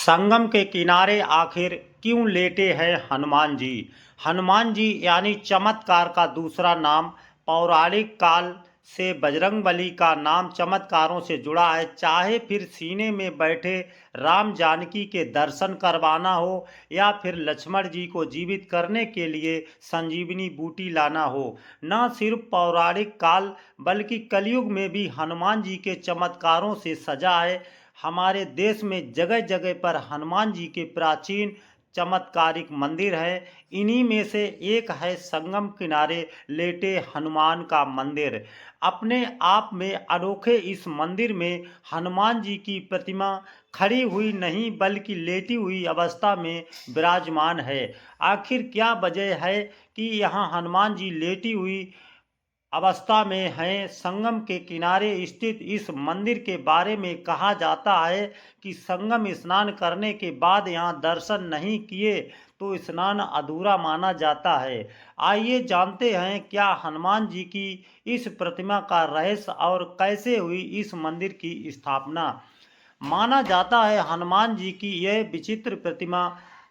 संगम के किनारे आखिर क्यों लेटे हैं हनुमान जी? हनुमान जी यानी चमत्कार का दूसरा नाम। पौराणिक काल से बजरंगबली का नाम चमत्कारों से जुड़ा है। चाहे फिर सीने में बैठे राम जानकी के दर्शन करवाना हो या फिर लक्ष्मण जी को जीवित करने के लिए संजीवनी बूटी लाना हो, न सिर्फ पौराणिक काल बल्कि कलयुग में भी हनुमान जी के चमत्कारों से सजा है। हमारे देश में जगह जगह पर हनुमान जी के प्राचीन चमत्कारिक मंदिर है। इन्हीं में से एक है संगम किनारे लेटे हनुमान का मंदिर। अपने आप में अनोखे इस मंदिर में हनुमान जी की प्रतिमा खड़ी हुई नहीं बल्कि लेटी हुई अवस्था में विराजमान है। आखिर क्या वजह है कि यहाँ हनुमान जी लेटी हुई अवस्था में हैं? संगम के किनारे स्थित इस मंदिर के बारे में कहा जाता है कि संगम स्नान करने के बाद यहाँ दर्शन नहीं किए तो स्नान अधूरा माना जाता है। आइए जानते हैं क्या हनुमान जी की इस प्रतिमा का रहस्य और कैसे हुई इस मंदिर की स्थापना। माना जाता है हनुमान जी की यह विचित्र प्रतिमा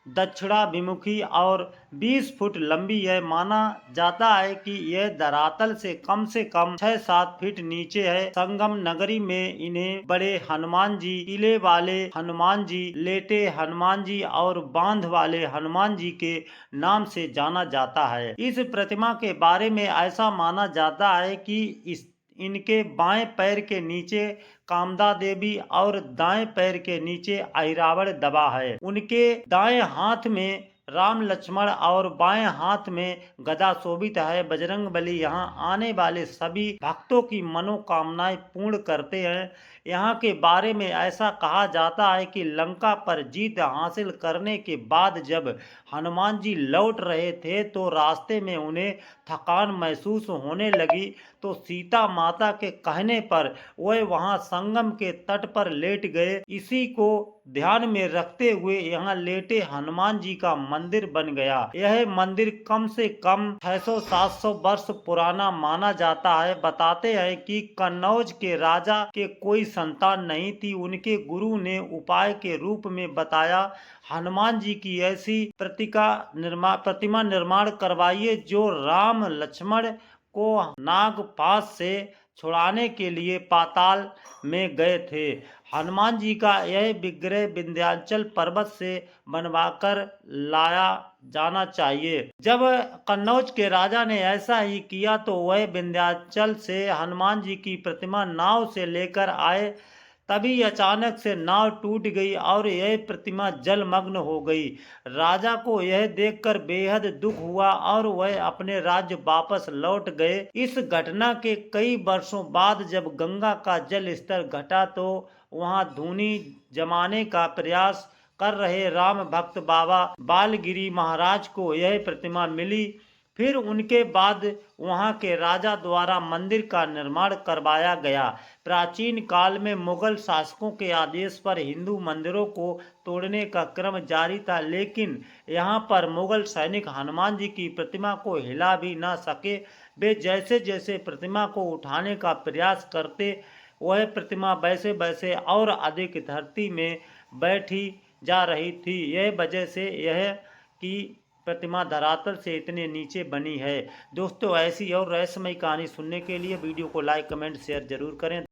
दक्षिणाभिमुखी और 20 फुट लंबी है। माना जाता है कि यह धरातल से कम 6-7 फीट नीचे है। संगम नगरी में इन्हें बड़े हनुमान जी, किले वाले हनुमान जी, लेटे हनुमान जी और बांध वाले हनुमान जी के नाम से जाना जाता है। इस प्रतिमा के बारे में ऐसा माना जाता है कि इनके बाएं पैर के नीचे कामदा देवी और दाएं पैर के नीचे अहिरावण दबा है। उनके दाएं हाथ में राम लक्ष्मण और बाएं हाथ में गदा शोभित है। बजरंगबली यहाँ आने वाले सभी भक्तों की मनोकामनाएं पूर्ण करते हैं। यहाँ के बारे में ऐसा कहा जाता है कि लंका पर जीत हासिल करने के बाद जब हनुमान जी लौट रहे थे तो रास्ते में उन्हें थकान महसूस होने लगी, तो सीता माता के कहने पर वह वहां संगम के तट पर लेट गए। इसी को ध्यान में रखते हुए यहाँ लेटे हनुमान जी का मंदिर बन गया। यह मंदिर कम से कम 600-700 वर्ष पुराना माना जाता है। बताते हैं कि कन्नौज के राजा के कोई संतान नहीं थी। उनके गुरु ने उपाय के रूप में बताया, हनुमान जी की ऐसी प्रतिमा निर्माण करवाइए जो राम लक्ष्मण को नागपाश से छुड़ाने के लिए पाताल में गए थे। हनुमान जी का यह विग्रह विंध्याचल पर्वत से बनवाकर लाया जाना चाहिए। जब कन्नौज के राजा ने ऐसा ही किया तो वह विंध्याचल से हनुमान जी की प्रतिमा नाव से लेकर आए। तभी अचानक से नाव टूट गई और यह प्रतिमा जलमग्न हो गई। राजा को यह देखकर बेहद दुख हुआ और वह अपने राज्य वापस लौट गए। इस घटना के कई वर्षों बाद जब गंगा का जल स्तर घटा तो वहां धूनी जमाने का प्रयास कर रहे राम भक्त बाबा बालगिरी महाराज को यह प्रतिमा मिली। फिर उनके बाद वहां के राजा द्वारा मंदिर का निर्माण करवाया गया। प्राचीन काल में मुगल शासकों के आदेश पर हिंदू मंदिरों को तोड़ने का क्रम जारी था, लेकिन यहाँ पर मुगल सैनिक हनुमान जी की प्रतिमा को हिला भी न सके। वे जैसे जैसे प्रतिमा को उठाने का प्रयास करते वह प्रतिमा वैसे वैसे और अधिक धरती में बैठी जा रही थी। यह वजह से यह कि प्रतिमा धरातल से इतने नीचे बनी है। दोस्तों, ऐसी और रहस्यमयी कहानी सुनने के लिए वीडियो को लाइक, कमेंट, शेयर जरूर करें।